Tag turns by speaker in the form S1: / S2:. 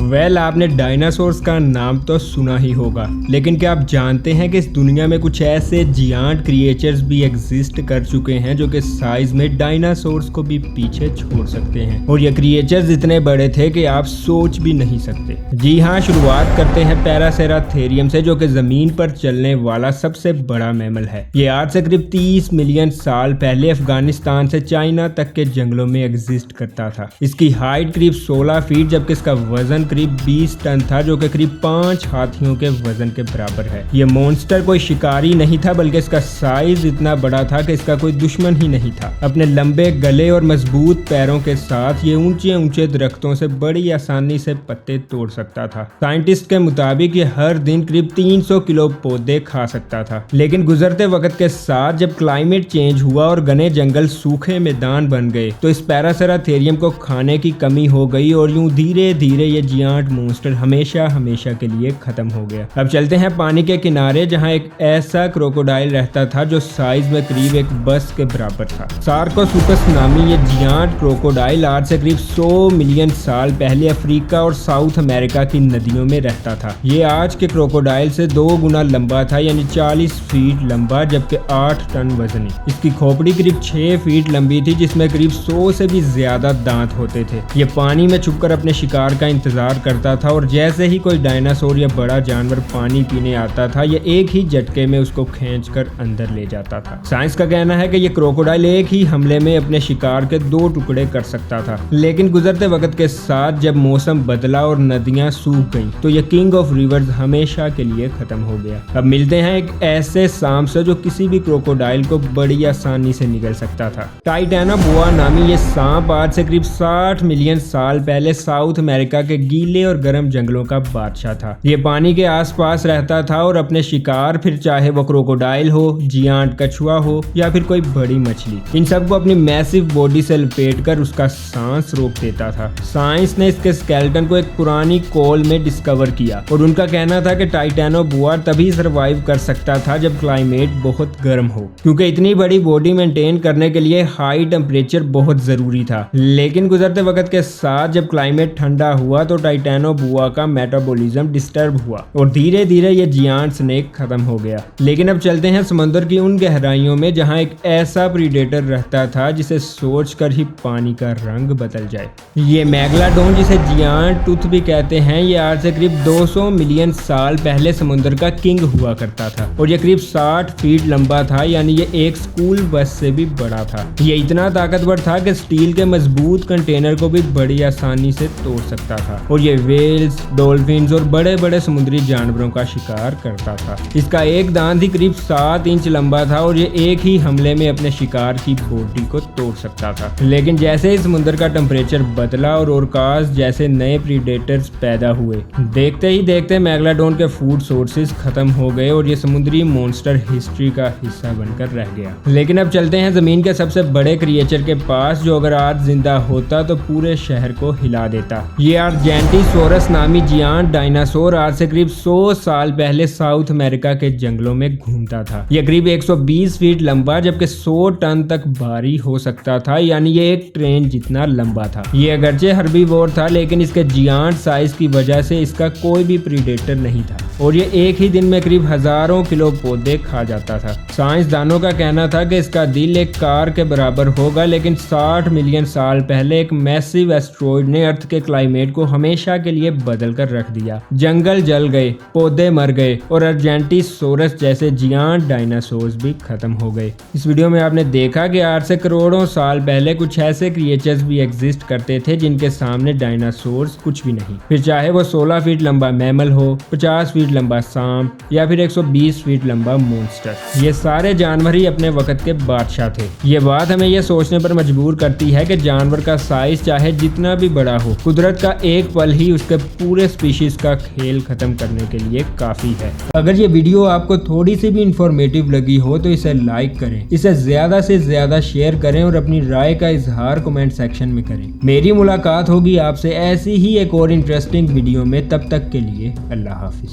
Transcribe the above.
S1: आपने डायनासोर्स का नाम तो सुना ही होगा, लेकिन क्या आप जानते हैं कि इस दुनिया में कुछ ऐसे जियांट क्रिएचर्स भी एग्जिस्ट कर चुके हैं जो कि साइज में डायनासोर्स को भी पीछे छोड़ सकते हैं। और ये क्रिएचर्स इतने बड़े थे कि आप सोच भी नहीं सकते। जी हाँ, शुरुआत करते हैं पैरासेराथेरियम से, जो कि जमीन पर चलने वाला सबसे बड़ा मैमल है। ये आज से करीब 30 मिलियन साल पहले अफगानिस्तान से चाइना तक के जंगलों में एग्जिस्ट करता था। इसकी हाइट करीब 16 फीट जबकि इसका वजन करीब 20 टन था, जो कि करीब 5 हाथियों के वजन के बराबर है। ये मॉन्स्टर कोई शिकारी नहीं था, बल्कि इसका साइज इतना बड़ा था कि इसका कोई दुश्मन ही नहीं था। अपने लंबे गले और मजबूत पैरों के साथ ये ऊंचे ऊंचे दरख्तों से बड़ी आसानी से पत्ते तोड़ सकता था। साइंटिस्ट के मुताबिक ये हर दिन करीब 300 किलो पौधे खा सकता था। लेकिन गुजरते वक्त के साथ जब क्लाइमेट चेंज हुआ और घने जंगल सूखे मैदान बन गए तो इस पैरासेराथेरियम को खाने की कमी हो गई और यूं धीरे धीरे ये जियांट मॉन्स्टर हमेशा हमेशा के लिए खत्म हो गया। अब चलते हैं पानी के किनारे, जहां एक ऐसा क्रोकोडाइल रहता था जो साइज में करीब एक बस के बराबर था। सार्कोसुकस नामी ये जियांट क्रोकोडाइल आज से करीब 100 मिलियन साल पहले अफ्रीका और साउथ अमेरिका की नदियों में रहता था। ये आज के क्रोकोडाइल से 2 गुना लंबा था, यानी 40 फीट लंबा, जबकि 8 टन वजनी। इसकी खोपड़ी करीब 6 फीट लंबी थी, जिसमें करीब 100 से भी ज्यादा दांत होते थे। ये पानी में छुपकर अपने शिकार का इंतजार करता था और जैसे ही कोई डायनासोर या बड़ा जानवर पानी पीने आता था, ये एक ही झटके में उसको खींचकर अंदर ले जाता था। साइंस का कहना है कि ये क्रोकोडाइल एक ही हमले में अपने शिकार के 2 टुकड़े कर सकता था। लेकिन गुजरते वक्त के साथ जब मौसम बदला और नदियां सूख गईं, तो ये किंग ऑफ रिवर्स हमेशा के लिए खत्म हो गया। अब मिलते हैं एक ऐसे सांप से जो किसी भी क्रोकोडाइल को बड़ी आसानी से निगल सकता था। टाइटैनोबोआ नामी ये सांप आज से करीब 60 मिलियन साल पहले साउथ अमेरिका के गीले और गर्म जंगलों का बादशाह था। ये पानी के आसपास रहता था और अपने शिकार, फिर चाहे वो क्रोकोडाइल हो, जियांट कछुआ हो या फिर कोई बड़ी मछली, इन सबको अपनी मैसिव बॉडी से लपेटकर उसका सांस रोक देता था। साइंस ने इसके स्केलेटन को एक पुरानी कोल में डिस्कवर किया और उनका कहना था कि टाइटैनोबोआ तभी सर्वाइव कर सकता था जब क्लाइमेट बहुत गर्म हो, क्योंकि इतनी बड़ी बॉडी मेंटेन करने के लिए हाई टेम्परेचर बहुत जरूरी था। लेकिन गुजरते वक्त के साथ जब क्लाइमेट ठंडा हुआ तो टाइटैनोबोआ का मेटाबॉलिज्म डिस्टर्ब हुआ और धीरे धीरे ये जियांट स्नेक खत्म हो गया। लेकिन अब चलते हैं समुद्र की उन गहराइयों में जहां एक ऐसा प्रीडेटर रहता था जिसे सोचकर ही पानी का रंग बदल जाए। ये मेगालोडोन, जिसे जियांट टूथ भी कहते हैं, ये आज से करीब 200 मिलियन साल पहले समुद्र का किंग हुआ करता था और ये करीब 60 फीट लंबा था, यानी ये एक स्कूल बस से भी बड़ा था। ये इतना ताकतवर था कि स्टील के मजबूत कंटेनर को भी बड़ी आसानी से तोड़ सकता था और ये वेल्स, डॉल्फिन्स और बड़े बड़े समुद्री जानवरों का शिकार करता था। इसका एक दांत ही करीब 7 इंच लंबा था और ये एक ही हमले में अपने शिकार की बॉडी को तोड़ सकता था। लेकिन जैसे ही समुद्र का टेम्परेचर बदला और ओरकास जैसे नए प्रीडेटर्स पैदा हुए, देखते ही देखते मेगालोडोन के फूड सोर्सेज खत्म हो गए और ये समुद्री मॉन्स्टर हिस्ट्री का हिस्सा बनकर रह गया। लेकिन अब चलते हैं जमीन के सबसे बड़े क्रिएचर के पास, जो अगर आज जिंदा होता तो पूरे शहर को हिला देता। ये आर्जेंटीसोरस नामी जियांट डायनासोर आज से करीब 100 साल पहले साउथ अमेरिका के जंगलों में घूमता था। यह करीब 120 फीट लंबा जबकि 100 टन तक भारी हो सकता था, यानी ये एक ट्रेन जितना लंबा था। ये अगरचे हर्बीवोर था, लेकिन इसके जियांट साइज की वजह से इसका कोई भी प्रीडेटर नहीं था और ये एक ही दिन में करीब हजारों किलो पौधे खा जाता था। साइंसदानों का कहना था कि इसका दिल एक कार के बराबर होगा, लेकिन 60 मिलियन साल पहले एक मैसिव एस्ट्रॉइड ने अर्थ के क्लाइमेट को हमेशा के लिए बदल कर रख दिया। जंगल जल गए, पौधे मर गए और आर्जेंटीसोरस जैसे जियांट डायनासोर्स भी खत्म हो गए। इस वीडियो में आपने देखा कि आज से करोड़ों साल पहले कुछ ऐसे क्रिएचर्स भी एग्जिस्ट करते थे जिनके सामने डायनासोर्स कुछ भी नहीं, फिर चाहे वो 16 फीट लंबा मैमल हो, 50 फीट लंबा सांप या फिर 120 फीट लंबा मॉन्स्टर। ये सारे जानवर ही अपने वक्त के बादशाह थे। ये बात हमें यह सोचने पर मजबूर करती है कि जानवर का साइज चाहे जितना भी बड़ा हो, कुदरत का एक पल ही उसके पूरे स्पीशीज का खेल खत्म करने के लिए काफी है। अगर ये वीडियो आपको थोड़ी सी भी इंफॉर्मेटिव लगी हो तो इसे लाइक करें, इसे ज्यादा से ज्यादा शेयर करें और अपनी राय का इजहार कमेंट सेक्शन में करें। मेरी मुलाकात होगी आपसे ऐसी ही एक और इंटरेस्टिंग वीडियो में, तब तक के लिए अल्लाह हाफिज।